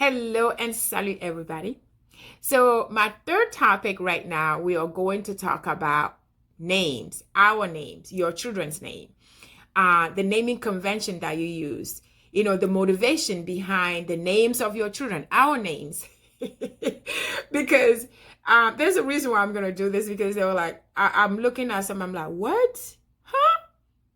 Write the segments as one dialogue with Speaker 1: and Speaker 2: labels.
Speaker 1: Hello and salute everybody. So, my third topic right now, we are going to talk about names, our names, your children's name, the naming convention that you use, the motivation behind the names of your children, our names. Because there's a reason why I'm going to do this because they were like, I'm looking at some, I'm like, what? Huh?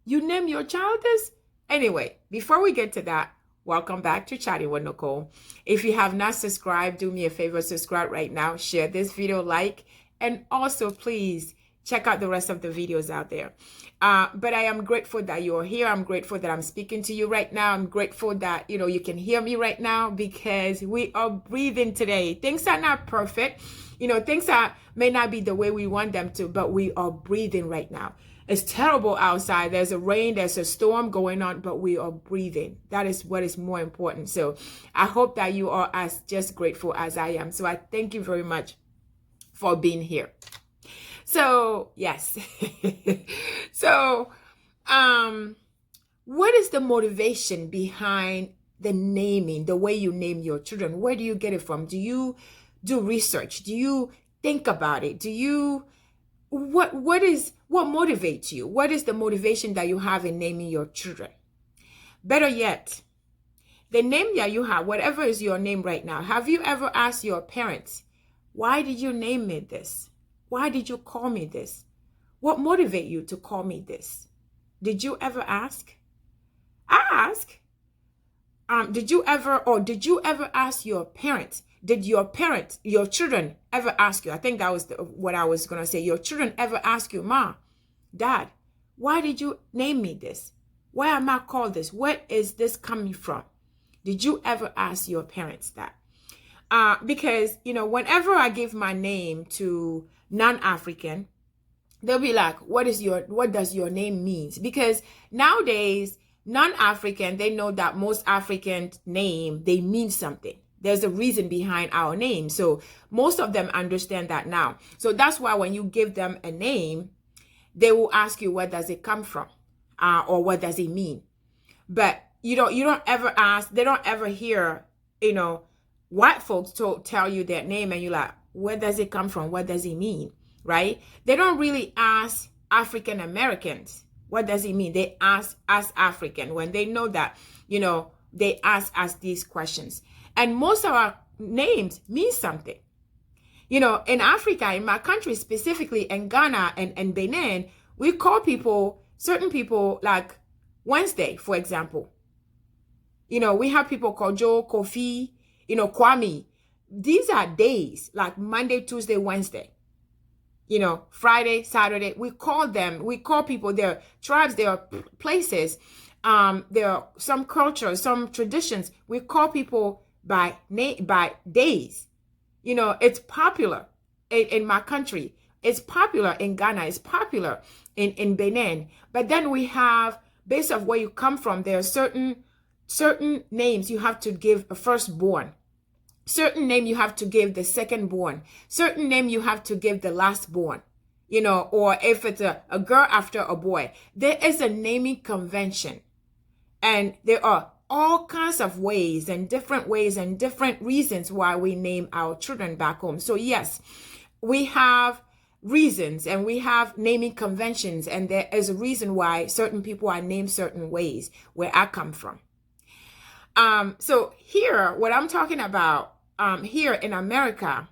Speaker 1: You name your child this? Anyway, before we get to that, welcome back to Chatting with Nicole. If you have not subscribed, do me a favor, subscribe right now, share this video, like, and also please check out the rest of the videos out there. But I am grateful that you're here. I'm grateful that I'm speaking to you right now. I'm grateful that, you can hear me right now because we are breathing today. Things are not perfect. Things may not be the way we want them to, but we are breathing right now. It's terrible outside. There's a rain, there's a storm going on, but we are breathing. That is what is more important. So I hope that you are as just grateful as I am. So I thank you very much for being here. So, yes. So, what is the motivation behind the naming, the way you name your children? Where do you get it from? Do you do research? Do you think about it? Do you what motivates you? What is the motivation that you have in naming your children? Better yet, the name that you have, whatever is your name right now, have you ever asked your parents, why did you name me this? Why did you call me this? What motivates you to call me this? Did you ever ask? Ask? Did you ever ask your parents? Did your children ever ask you? I think that was what I was going to say. Your children ever ask you, Ma, Dad, why did you name me this? Why am I called this? Where is this coming from? Did you ever ask your parents that? Because, whenever I give my name to non-African, they'll be like, what does your name means? Because nowadays, non-African, they know that most African name, they mean something. There's a reason behind our name. So most of them understand that now. So that's why when you give them a name, they will ask you, where does it come from? Or what does it mean? But you don't ever ask, they don't ever hear, white folks tell you their name and you're like, where does it come from? What does it mean? Right? They don't really ask African Americans, what does it mean? They ask us African when they know that, they ask us these questions. And most of our names mean something. In Africa, in my country, specifically in Ghana and Benin, we call certain people like Wednesday, for example. We have people called Joe, Kofi, Kwame. These are days like Monday, Tuesday, Wednesday. Friday, Saturday. We call people, their tribes, their places. There are some cultures, some traditions. We call people by days. It's popular in my country. It's popular in Ghana. It's popular in Benin. But then we have, based on where you come from, there are certain names you have to give a firstborn. Certain name you have to give the secondborn. Certain name you have to give the lastborn. Or if it's a girl after a boy. There is a naming convention. And there are all kinds of ways and different reasons why we name our children back home. So yes, we have reasons and we have naming conventions, and there is a reason why certain people are named certain ways where I come from. So here, what I'm talking about, here in America,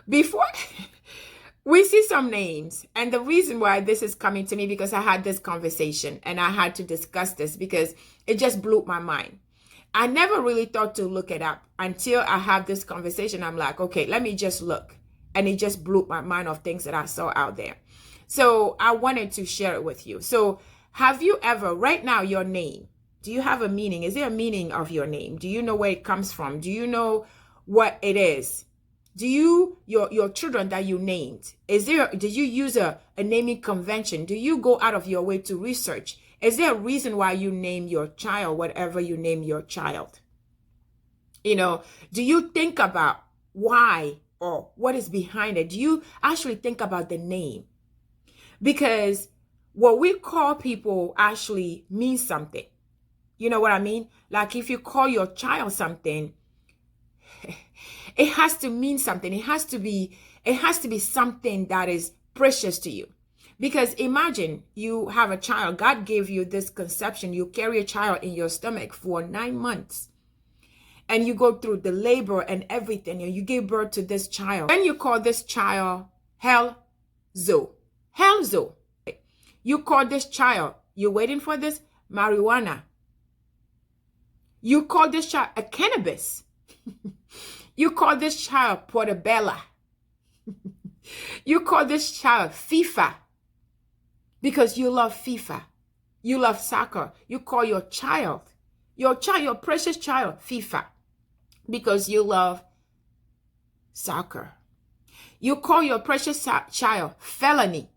Speaker 1: before we see some names, and the reason why this is coming to me because I had this conversation and I had to discuss this because it just blew my mind. I never really thought to look it up until I have this conversation. I'm like, okay, let me just look. And it just blew my mind of things that I saw out there. So I wanted to share it with you. So have you ever, right now, your name, do you have a meaning? Is there a meaning of your name? Do you know where it comes from? Do you know what it is? Do your children that you named, did you use a naming convention? Do you go out of your way to research? Is there a reason why you name your child whatever you name your child? Do you think about why or what is behind it? Do you actually think about the name? Because what we call people actually means something. You know what I mean? Like if you call your child something, it has to mean something. It has to be something that is precious to you. Because imagine you have a child. God gave you this conception. You carry a child in your stomach for 9 months. And you go through the labor and everything. And you give birth to this child. Then you call this child Helzo. Helzo. You call this child, you're waiting for this, marijuana. You call this child a cannabis. You call this child portabella. You call this child FIFA because you love FIFA. You love soccer. You call your child, your precious child, FIFA because you love soccer. You call your precious child felony.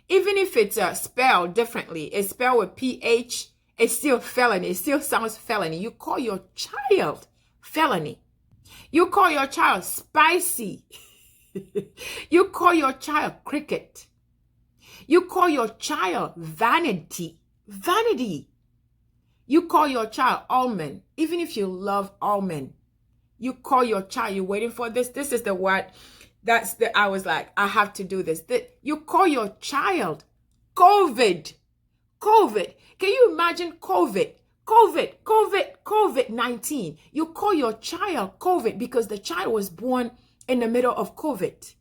Speaker 1: Even if it's spelled differently, it's spelled with PH, it's still felony. It still sounds felony. You call your child felony. You call your child spicy. You call your child cricket. You call your child vanity. Vanity. You call your child almond. Even if you love almond, you call your child, you're waiting for this. This is the word. I was like, I have to do this. You call your child COVID. COVID. Can you imagine COVID? COVID-19. You call your child COVID because the child was born in the middle of COVID.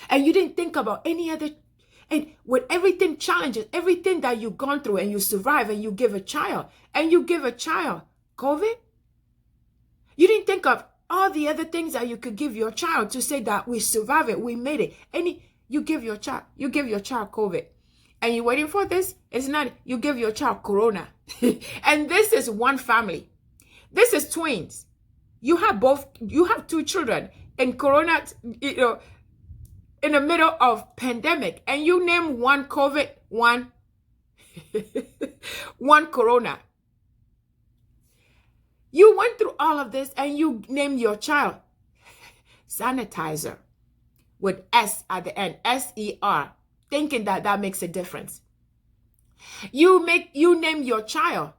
Speaker 1: And you didn't think about any other, and with everything challenges, everything that you've gone through and you survive and you give a child COVID. You didn't think of all the other things that you could give your child to say that we survived it, we made it. You give your child COVID. And you're waiting for this? It's not, you give your child corona. And this is one family. This is twins. You have two children and corona, in the middle of pandemic. And you name one COVID, one corona. You went through all of this and you named your child sanitizer with S at the end, SER, thinking that makes a difference. You name your child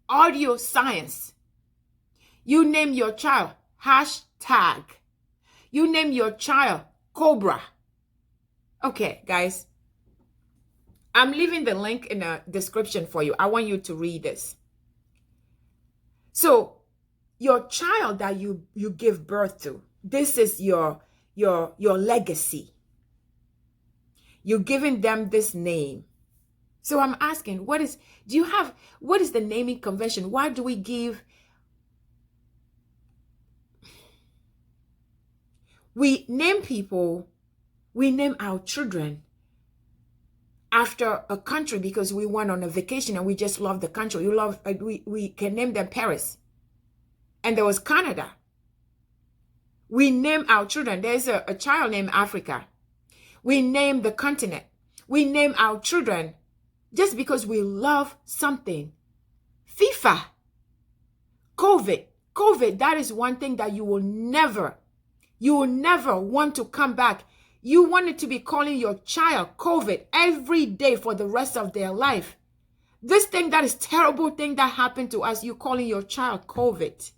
Speaker 1: audio science. You name your child hashtag. You name your child Cobra. Okay, guys, I'm leaving the link in the description for you. I want you to read this. So your child that you give birth to, this is your legacy. You're giving them this name. So I'm asking, what is the naming convention? Why do we give? We name people, we name our children after a country because we went on a vacation and we just love the country. We can name them Paris. And there was Canada. We name our children. There's a child named Africa. We name the continent. We name our children just because we love something. FIFA. COVID, that is one thing that you will never want to come back. You wanted to be calling your child COVID every day for the rest of their life. This thing, that is terrible thing that happened to us, you calling your child COVID.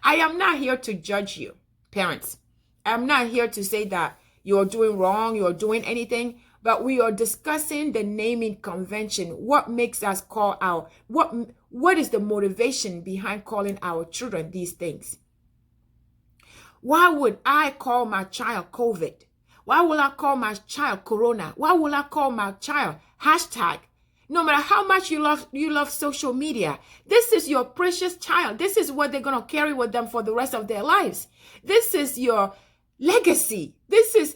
Speaker 1: I am not here to judge you, parents. I'm not here to say that you're doing wrong, you're doing anything, but we are discussing the naming convention. What makes us call what is the motivation behind calling our children these things? Why would I call my child COVID? Why will I call my child Corona? Why will I call my child hashtag? No matter how much you love social media, this is your precious child. This is what they're going to carry with them for the rest of their lives. This is your legacy. This is,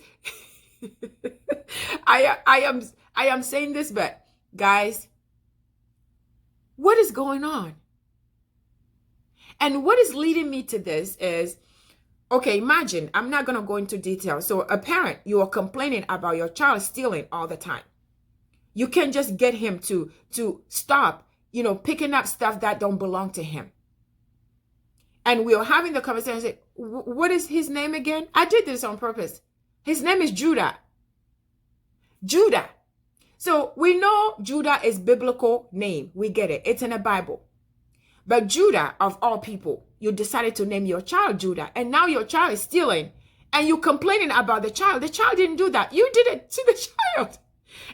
Speaker 1: I am saying this, but guys, what is going on? And what is leading me to this is, okay, imagine, I'm not going to go into detail. So a parent, you are complaining about your child stealing all the time. You can't just get him to stop, picking up stuff that don't belong to him. And we are having the conversation. Say, what is his name again? I did this on purpose. His name is Judah. Judah. So we know Judah is biblical name. We get it. It's in the Bible. But Judah, of all people, you decided to name your child Judah, and now your child is stealing, and you complaining about the child. The child didn't do that. You did it to the child.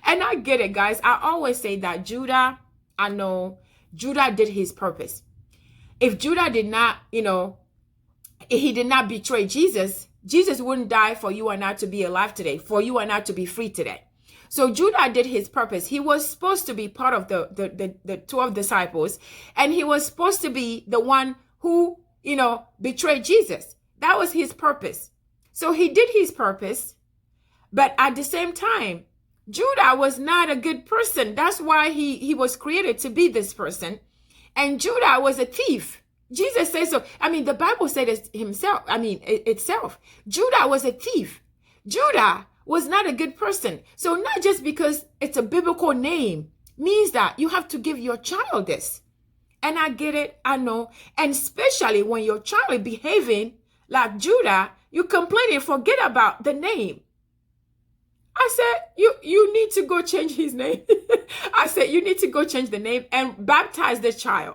Speaker 1: And I get it, guys. I always say that Judah, I know Judah did his purpose. If Judah did not, he did not betray Jesus, Jesus wouldn't die for you and I to be alive today, for you and I to be free today. So Judah did his purpose. He was supposed to be part of the 12 disciples, and he was supposed to be the one who, betrayed Jesus. That was his purpose. So he did his purpose, but at the same time, Judah was not a good person. That's why he was created to be this person. And Judah was a thief. Jesus says so. The Bible said it himself. Itself. Judah was a thief. Judah was not a good person. So not just because it's a biblical name means that you have to give your child this. And I get it. I know. And especially when your child is behaving like Judah, you complain and forget about the name. I said, you need to go change his name. I said, you need to go change the name and baptize the child.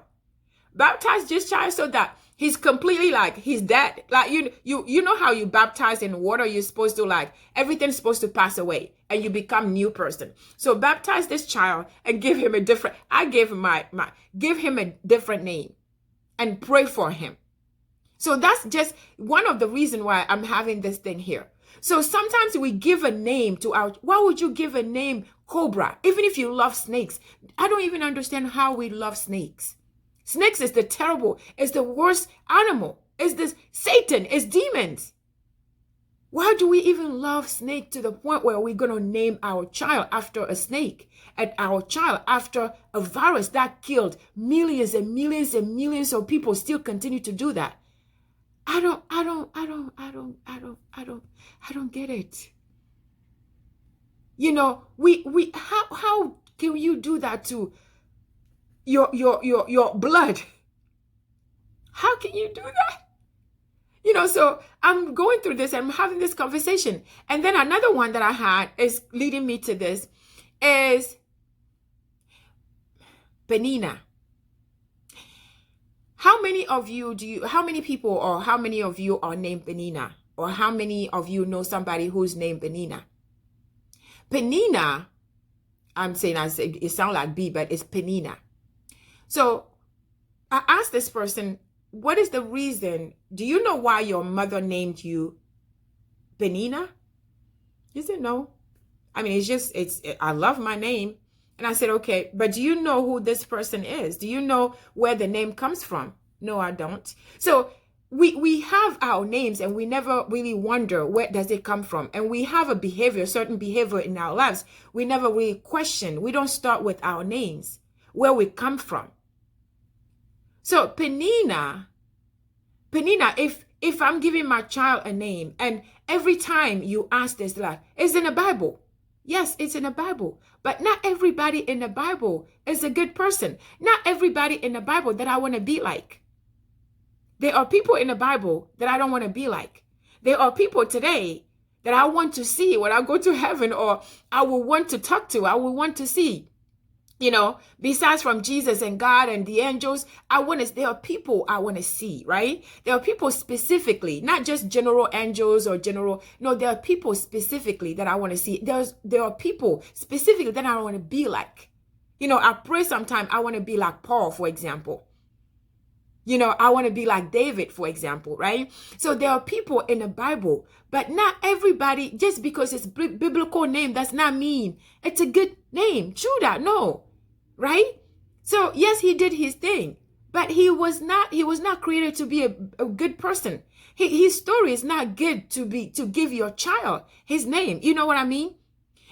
Speaker 1: Baptize this child so that he's completely like his dad. Like, you know how you baptize in water, you're supposed to everything's supposed to pass away and you become new person. So baptize this child and give him a different, give him a different name and pray for him. So that's just one of the reasons why I'm having this thing here. So sometimes we give a name to why would you give a name Cobra? Even if you love snakes, I don't even understand how we love snakes. Snakes is it's the worst animal. It's this Satan, it's demons. Why do we even love snake to the point where we're going to name our child after a snake and our child after a virus that killed millions and millions and millions of people still continue to do that? I don't get it. How can you do that to your blood? How can you do that? So I'm going through this, I'm having this conversation. And then another one that I had is leading me to this is Penina. How many people or how many of you are named Penina? Or how many of you know somebody who's named Penina? Penina, it sounds like B, but it's Penina. So I asked this person, what is the reason? Do you know why your mother named you Penina? He said, no. I love my name. And I said, okay, but do you know who this person is? Do you know where the name comes from? No, I don't. So we have our names and we never really wonder where does it come from. And we have a certain behavior in our lives. We never really question. We don't start with our names, where we come from. So Penina, if I'm giving my child a name and every time you ask this, it's in the Bible. Yes, it's in the Bible, but not everybody in the Bible is a good person. Not everybody in the Bible that I want to be like. There are people in the Bible that I don't want to be like. There are people today that I want to see when I go to heaven, or I will want to talk to, I will want to see. Besides from Jesus and God and the angels, there are people I want to see, right? There are people specifically, not just general angels or there are people specifically that I want to see. There are people specifically that I want to be like. I pray sometimes I want to be like Paul, for example. I want to be like David, for example, right? So there are people in the Bible, but not everybody, just because it's biblical name, does not mean it's a good name. Judah, no, right? So yes, he did his thing, but he was not created to be a good person. His story is not good to give your child his name. You know what I mean?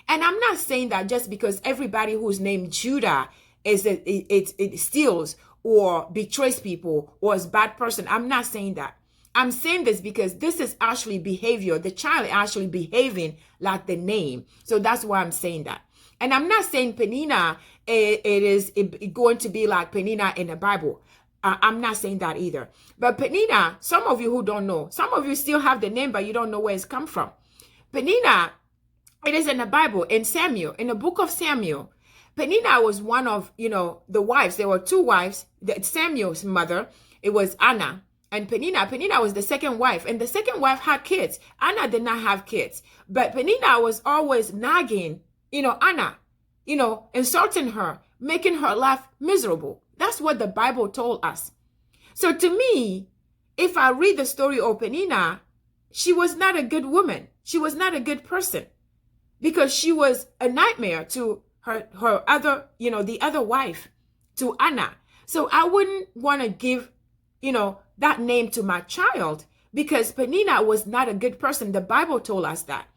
Speaker 1: And I'm not saying that just because everybody who's named Judah it steals or betrays people or is a bad person. I'm not saying that. I'm saying this because this is actually behavior. The child is actually behaving like the name. So that's why I'm saying that. And I'm not saying Penina, it is going to be like Penina in the Bible. I'm not saying that either. But Penina, some of you who don't know, some of you still have the name, but you don't know where it's come from. Penina, it is in the Bible, in Samuel, in the book of Samuel. Penina was one of, the wives. There were two wives. Samuel's mother, it was Anna. And Penina was the second wife. And the second wife had kids. Anna did not have kids. But Penina was always nagging, Anna, insulting her, making her life miserable. That's what the Bible told us. So to me, if I read the story of Penina, she was not a good woman. She was not a good person because she was a nightmare to her other, the other wife, to Anna. So I wouldn't want to give, that name to my child because Penina was not a good person. The Bible told us that.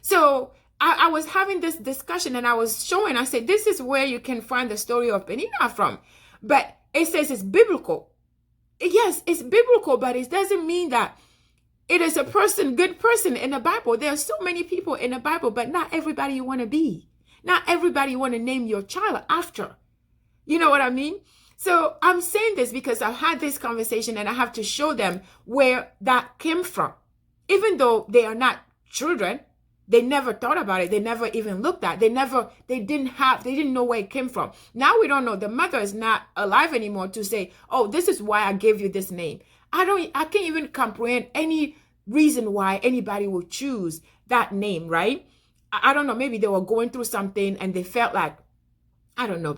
Speaker 1: So I was having this discussion and I said, this is where you can find the story of Penina from. But it says it's biblical. Yes, it's biblical, but it doesn't mean that it is a good person in the Bible. There are so many people in the Bible, but not everybody you want to be. Not everybody you want to name your child after. You know what I mean? So I'm saying this because I've had this conversation and I have to show them where that came from. Even though they are not children, they never thought about it. They never even looked at it. They didn't know where it came from. Now we don't know. The mother is not alive anymore to say, oh, this is why I gave you this name. I can't even comprehend any reason why anybody would choose that name, right? I don't know. Maybe they were going through something and they felt like, I don't know.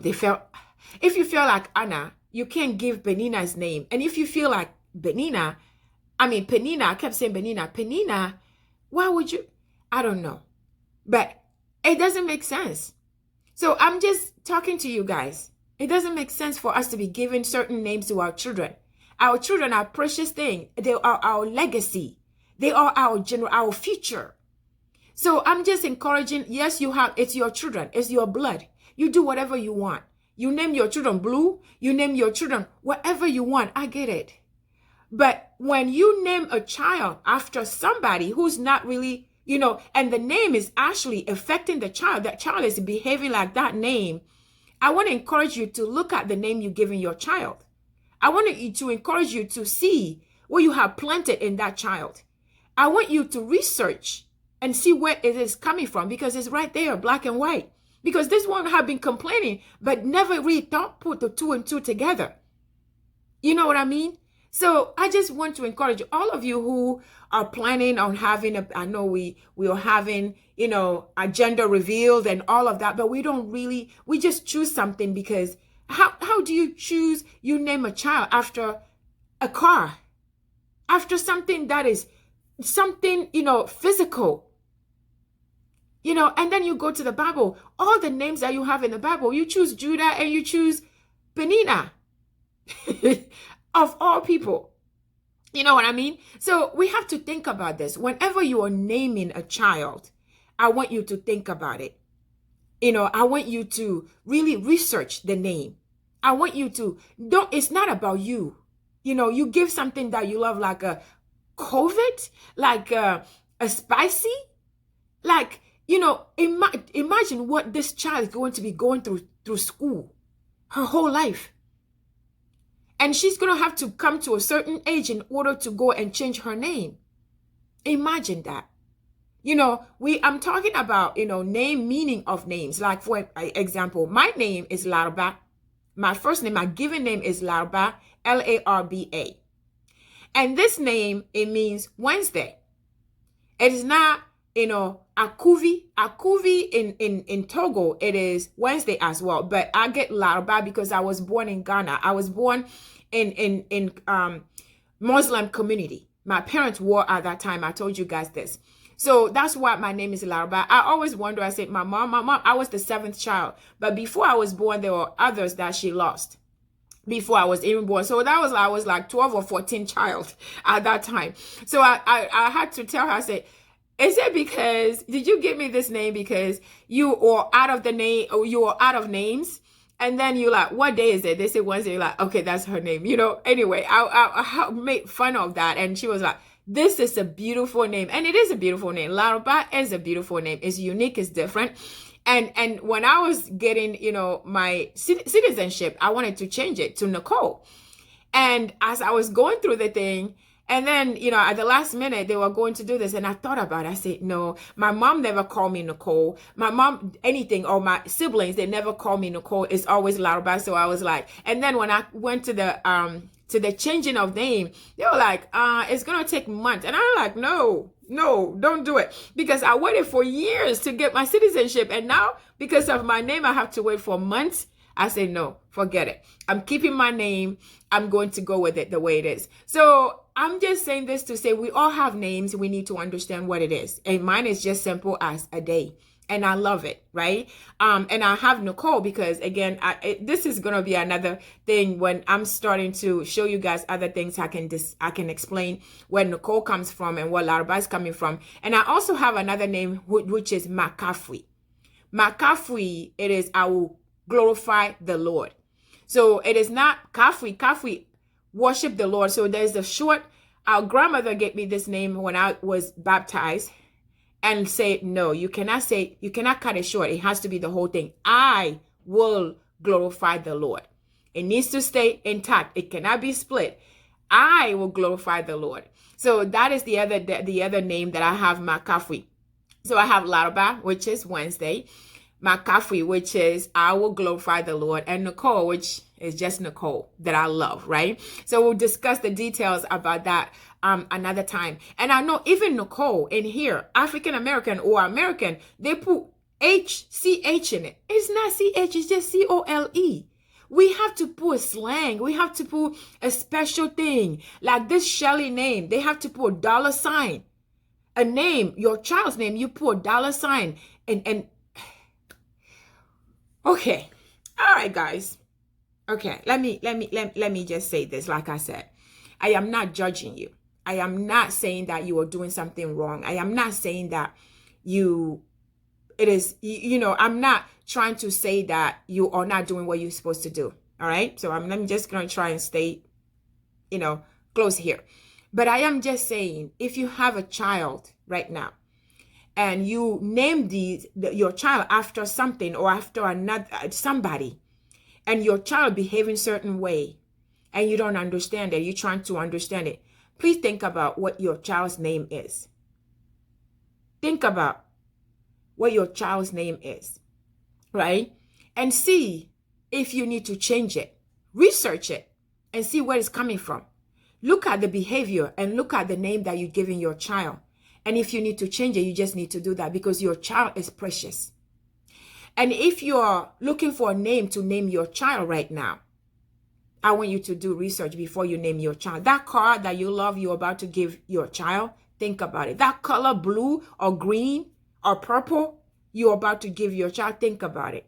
Speaker 1: If you feel like Anna, you can't give Penina's name. And if you feel like Penina, I kept saying Penina, why would you? I don't know. But it doesn't make sense. So I'm just talking to you guys. It doesn't make sense for us to be giving certain names to our children. Our children are precious things. They are our legacy. They are our future. So I'm just encouraging, yes, it's your children. It's your blood. You do whatever you want. You name your children Blue. You name your children whatever you want. I get it. But when you name a child after somebody who's not really, and the name is actually affecting the child, that child is behaving like that name, I want to encourage you to look at the name you're giving your child. I want to encourage you to see what you have planted in that child. I want you to research and see where it is coming from because it's right there, black and white. Because this one have been complaining, but never really put the two and two together. You know what I mean? So I just want to encourage all of you who are planning on having I know we are having, a gender revealed and all of that, but we just choose something because how do you choose? You name a child after a car, after something that is something, physical, and then you go to the Bible, all the names that you have in the Bible, you choose Judah and you choose Penina of all people. You know what I mean? So we have to think about this. Whenever you are naming a child, I want you to think about it. I want you to really research the name. I want you to, it's not about you. You give something that you love, like a COVID, like a spicy, like, imagine what this child is going to be going through school her whole life. And she's going to have to come to a certain age in order to go and change her name. Imagine that. I'm talking about, name, meaning of names. Like, for example, my name is Larba. My first name, my given name is Larba, Larba. And this name, it means Wednesday. It is not, Akuvi. Akuvi in Togo, it is Wednesday as well. But I get Larba because I was born in Ghana. I was born in Muslim community. My parents were at that time. I told you guys this. So that's why my name is Larba. I always wonder, I said, my mom, I was the seventh child. But before I was born, there were others that she lost before I was even born. So I was like 12 or 14 child at that time. So I had to tell her, I said, did you give me this name because you are out of the name, or you are out of names? And then you're like, what day is it? They say Wednesday. You're like, okay, that's her name. Anyway, I made fun of that. And she was like, this is a beautiful name. And it is a beautiful name. Larba is a beautiful name. It's unique. It's different. And when I was getting, my citizenship, I wanted to change it to Nicole. And as I was going through the thing, And then, at the last minute, they were going to do this. And I thought about it. I said, no, my mom never called me Nicole. My mom, anything, or my siblings, they never call me Nicole. It's always Laruba. So I was like, and then when I went to the changing of name, they were like, it's going to take months. And I'm like, no, don't do it. Because I waited for years to get my citizenship. And now, because of my name, I have to wait for months. I say, no, forget it. I'm keeping my name. I'm going to go with it the way it is. So I'm just saying this to say we all have names. We need to understand what it is. And mine is just simple as Ade. And I love it, right? And I have Nicole because, again, this is going to be another thing when I'm starting to show you guys other things I can explain where Nicole comes from and where Laruba is coming from. And I also have another name, which is Makafui. Makafui, it is I will glorify the Lord. So it is not Kafui. Kafui, worship the Lord. So there's a short, our grandmother gave me this name when I was baptized and say, no, you cannot cut it short. It has to be the whole thing. I will glorify the Lord. It needs to stay intact. It cannot be split. I will glorify the Lord. So that is the other name that I have, Makafui. So I have Laruba, which is Wednesday. Makafui, which is I will glorify the Lord, and Nicole, which is just Nicole that I love, right? So we'll discuss the details about that another time. And I know even Nicole in here, African American or American, they put CH in it. It's not CH, it's just COLE. We have to put a slang. We have to put a special thing. Like this Shelly name, they have to put a dollar sign. A name, your child's name, you put a dollar sign. And okay. All right, guys. Okay, let me just say this. Like I said, I am not judging you. I am not saying that you are doing something wrong. I am not saying that I'm not trying to say that you are not doing what you're supposed to do. All right. So I'm just going to try and stay, close here. But I am just saying, if you have a child right now, and you name your child after something or after somebody, and your child behaving certain way, and you don't understand it, you're trying to understand it, please think about what your child's name is. Think about what your child's name is, right? And see if you need to change it. Research it and see where it's coming from. Look at the behavior and look at the name that you're giving your child. And if you need to change it, you just need to do that because your child is precious. And if you're looking for a name to name your child right now, I want you to do research before you name your child. That car that you love, you're about to give your child, think about it. That color, blue or green or purple, you're about to give your child, think about it.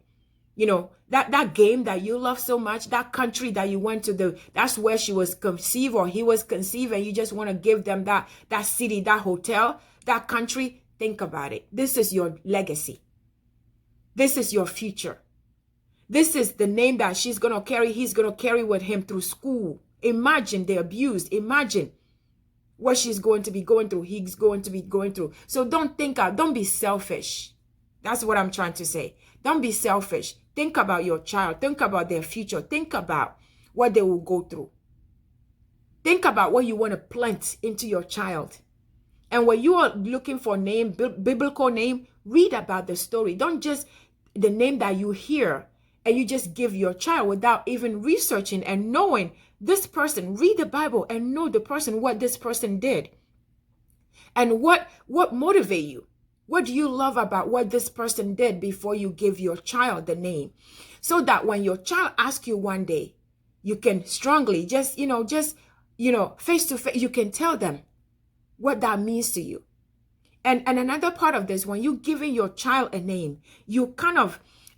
Speaker 1: That game that you love so much, that country that you went to, that's where she was conceived or he was conceived, and you just want to give them that city, that hotel, that country. Think about it. This is your legacy. This is your future. This is the name that she's going to carry. He's going to carry with him through school. Imagine the abuse. Imagine what she's going to be going through. He's going to be going through. So don't be selfish. That's what I'm trying to say. Don't be selfish. Think about your child. Think about their future. Think about what they will go through. Think about what you want to plant into your child. And when you are looking for name, biblical name, read about the story. Don't just the name that you hear and you just give your child without even researching and knowing this person. Read the Bible and know the person, what this person did. And what motivate you. What do you love about what this person did before you give your child the name? So that when your child asks you one day, you can strongly face to face, you can tell them what that means to you. And another part of this, when you're giving your child a name, you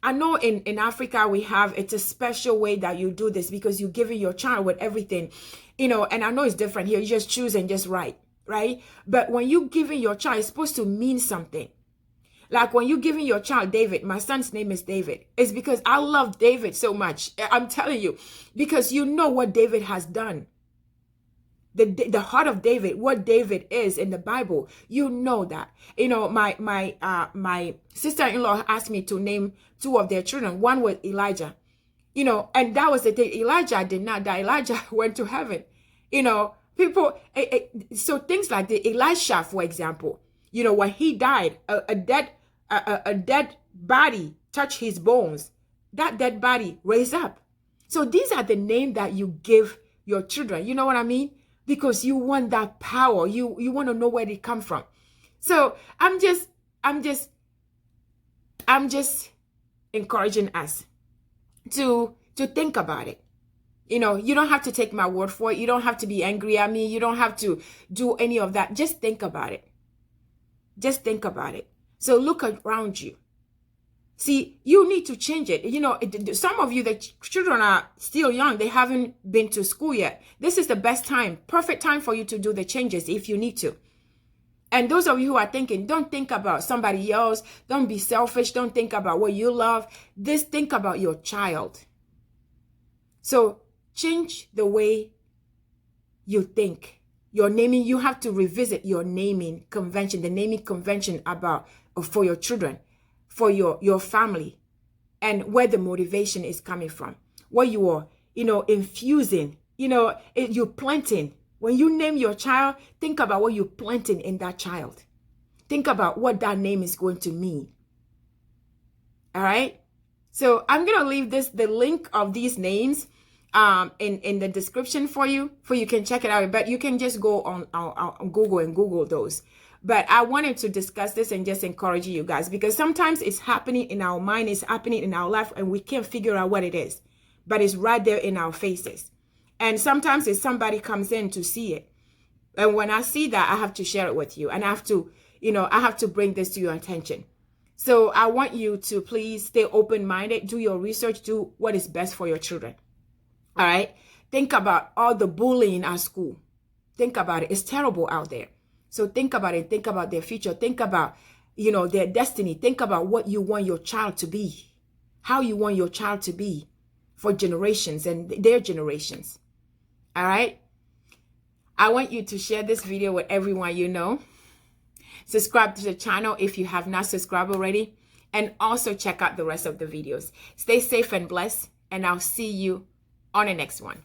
Speaker 1: I know in Africa it's a special way that you do this because you're giving your child with everything, and I know it's different here. You just choose and just write. Right? But when you're giving your child, it's supposed to mean something. Like when you're giving your child David, my son's name is David. It's because I love David so much. I'm telling you, because you know what David has done. The heart of David, what David is in the Bible, you know that. My sister-in-law asked me to name two of their children. One was Elijah, and that was the thing. Elijah did not die. Elijah went to heaven, people, so things like the Elisha, for example, when he died, a dead body touched his bones. That dead body raised up. So these are the name that you give your children. You know what I mean? Because you want that power. You want to know where they come from. So I'm just encouraging us to think about it. You don't have to take my word for it. You don't have to be angry at me. You don't have to do any of that. Just think about it. Just think about it. So look around you. See, you need to change it. Some of you, the children are still young. They haven't been to school yet. This is the best time, perfect time for you to do the changes if you need to. And those of you who are thinking, don't think about somebody else. Don't be selfish. Don't think about what you love. Just think about your child. So change the way you think. Your naming, you have to revisit your naming convention, the naming convention for your children, for your family, and where the motivation is coming from. What you are, infusing, you're planting. When you name your child, think about what you're planting in that child. Think about what that name is going to mean. All right? So I'm going to leave the link of these names in the description for you can check it out. But you can just go on Google and Google those. But I wanted to discuss this and just encourage you guys, because sometimes it's happening in our mind, it's happening in our life, and we can't figure out what it is. But it's right there in our faces. And sometimes if somebody comes in to see it, and when I see that, I have to share it with you, and I have to bring this to your attention. So I want you to please stay open-minded, do your research, do what is best for your children. All right? Think about all the bullying at school. Think about it. It's terrible out there. So think about it. Think about their future. Think about, their destiny. Think about what you want your child to be, how you want your child to be for generations and their generations. All right? I want you to share this video with everyone you know. Subscribe to the channel if you have not subscribed already. And also check out the rest of the videos. Stay safe and blessed. And I'll see you on the next one.